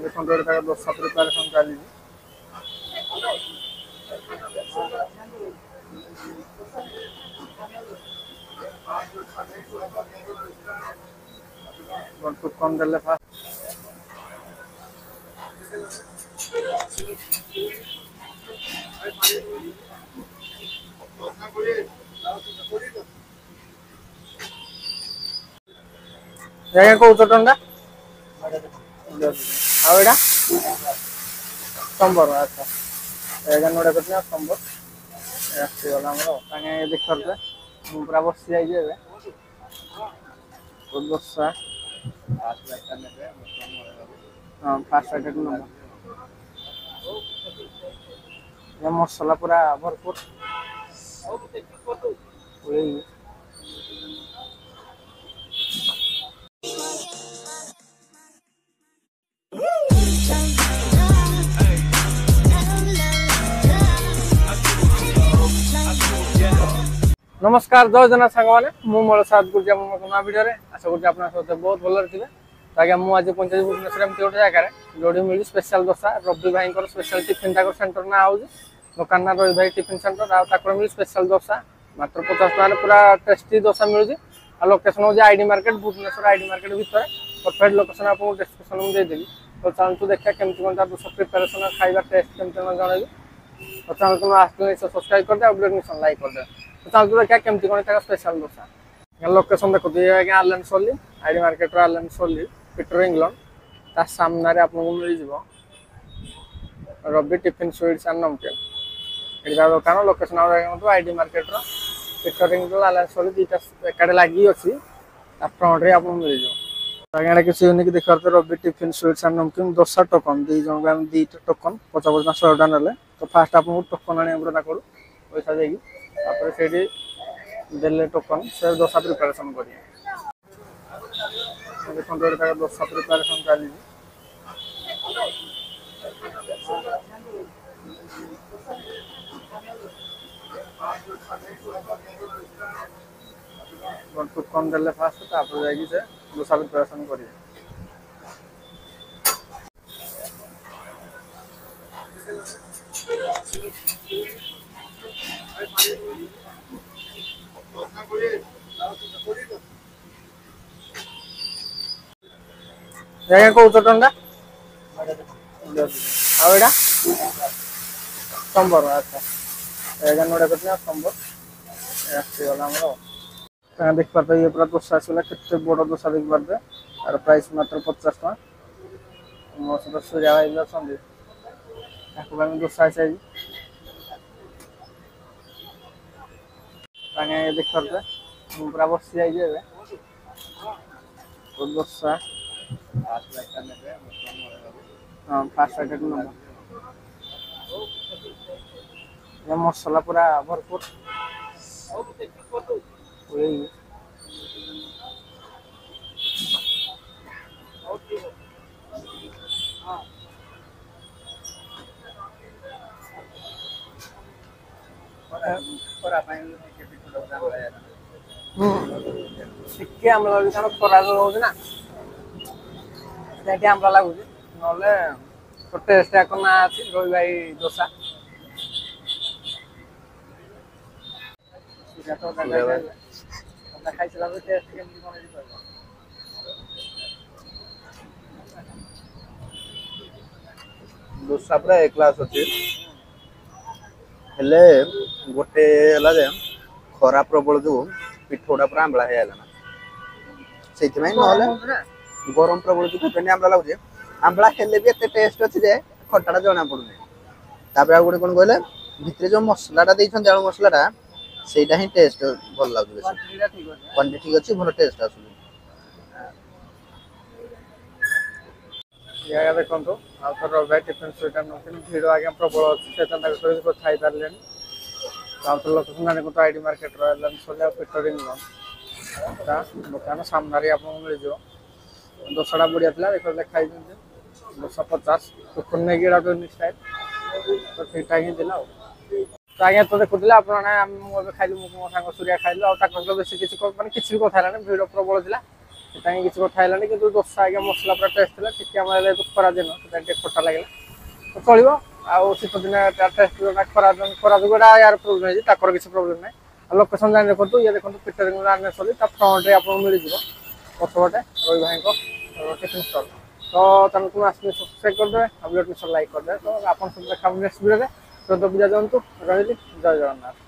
ଦେଖନ୍ତୁ ଏଠି ତାର ଦୋସା ପ୍ରିପାରେସନ୍ ଚାଲିଛି। ଟୋକନ୍ ଦେଲେ ଫାଷ୍ଟ ଆଜ୍ଞା କୋଉ ଚଟଣିଟା ଆଉ ଏଇଟା ସମ୍ବର ଆଚ୍ଛା ଏଇଟା ନୋଡ଼ା କରିଛି ଆଉ ସମ୍ବର ଆସିଗଲା ଆମର ତାଙ୍କେ ଦେଖିପାରୁଥିବେ ମୁଁ ପୁରା ବସି ଯାଇଛି ଏବେ ଦୋସା ହଁ ଫାଷ୍ଟ ଆଇଟମ୍ ନେବ ମସଲା ପୁରା ଭରପୁର नमस्कार जय जगन्नाथ सांग मैंने मुझे साथ गुरुजी नया भिडियो आशा करुँच आप बहुत भल थे। तो आज्ञा मुझे पहुंचे भुवनेश्वर एमती गोटे जगह जो मिली स्पेशल दोसा रवि भाई स्पेशल टिफिन सेंटर ना हूँ दुकान ना रवि भाई टिफिन सेंटर आर मिली स्पेशल दोसा मात्र 50 टकर पूरा टेस्टी दोसा मिलूँ। आ लोकेशन हूँ ID market Bhubaneswar ID market भितर परफेक्ट लोकेशन आपको डिस्क्रिप्शन में देदेवी। तो चलतु देखा केमती कौन दोसा प्रिपेरेसन खाଇବା टेस्ट केमती जनइबी। तो चैनल तुम आसने सब्सक्राइब कर दे वीडियो लाइक कर दे। तो चलतु देखा केमती कौन स्पेशल दोसा लोकेशन देखो आज्ञा Allen Solly ID market Allen Solly Peter England ता सामने आपको मिल Ravi tiffin sweets and namkeen एटा दुकान location ID market Peter England Allen Solly दुटा एकाडे लगी अच्छी फ्रंट रे आपको मिल जाए किसी यूनिक देखा रवि टिफिन स्वीट्स एंड नमकीन दोसा टोकन दी जन दुईटा टोकन 50 100 टा ना तो फास्ट आपको टोकन आने करूँ पैसा देगी देले टोकन से दोसा प्रिपारेसन करिए। देखो दोसा प्रिपारेसन चली टोकन देले फास्ट जाकि से दोसा प्रिपारेसन करिए। आज्ञा कौ चटणीटा आईटा संबर अच्छा एजा नोड़ा कर संबर आसगला देख पारे ये पूरा दोसा आसगला के बड़ दोसा देख पारे आर प्राइस मात्र 50 टका मो सहित सूर्या भाई भी अच्छा दोसा आस देख पारे पूरा बसी जाइए दोसा हाँ फास्ट आइटम नेब मसला पूरा भरपूर टिके आम्ला लगे कारण खरा रोज ना आम्ला लगुच ना टेस्ट ना रवि भाई दोसा खाई सारा टेस्ट केमती कौन दोसा पूरा एक क्लास अच्छी हेले गोटे खरा प्रबल जो पिठोटा पूरा आंबला है से गरम प्रबल जो आंबला लगे आंबला हेले भी एत टेस्ट अच्छी जे खटाटा जना पड़ुनि तापर आ गोटे कोन कहले भितरे जो मसलाटा देइछन आलू मसलाटा सेटा ही टेस्ट भल लागु क्वांटिटी ठीक अच्छी भल टेस्ट आसु या देखो आउथर रवि टिफिन स्वीट एंड नमकीन भिड़ आज्ञा प्रबल अच्छी से खाई पारे आउथर लोकेशन जाने को आईडी मार्केट रहा सोलिया पीटर इंग्लैंड दुकान सामने आपको मिल जाओ दोसाटा बढ़िया था देख खाई दोसा 50 टोकन नहीं स्टाइल तो ठीक ठाक ही दिला तो आज्ञा तो देखुले आप खाइलु मो सांग सूर्या खाइलु बेस किसी भी कथा भिड़ प्रबल था ସେଟା ହିଁ କିଛି କଥା ହେଲାନି କିନ୍ତୁ ଦୋସା ଆଜ୍ଞା ମସଲା ପୁରା ଟେଷ୍ଟ ଥିଲା ଟିକେ ଆମର ଯେହେତୁ ଖରା ଦିନ ସେଟା ଟିକେ ଖଟା ଲାଗିଲା ତ ଚଳିବ ଆଉ ଶୀତ ଦିନେ ଟେଷ୍ଟ ଖରା ଯୋଗୁଁ ଏଇଟା ୟାର ପ୍ରୋବ୍ଲେମ୍ ହେଇଛି ତାଙ୍କର କିଛି ପ୍ରୋବ୍ଲେମ୍ ନାହିଁ ଆଉ ଲୋକେସନ୍ ଜାଣି ଦେଖନ୍ତୁ ଇଏ ଦେଖନ୍ତୁ ପିଟର ଆନେଶ୍ୱରୀ ତା ଫ୍ରଣ୍ଟରେ ଆପଣଙ୍କୁ ମିଳିଯିବ ପଛପଟେ ରବି ଭାଇଙ୍କ ଟିଫିନ୍ ଷ୍ଟଲ୍ ତ ତାଙ୍କୁ ତୁମେ ଆସିଲେ ସବସ୍କ୍ରାଇବ୍ କରିଦେବେ ଆଉ ଭିଡ଼ିଓ ନିଶ୍ଚୟ ଲାଇକ୍ କରିଦେବେ ତ ଆପଣ ସହିତ ଦେଖା ନେକ୍ସଟ ଭିଡ଼ିଓରେ ତ ପୂଜା ଦିଅନ୍ତୁ ରହିଲି ଜୟ ଜଗନ୍ନାଥ।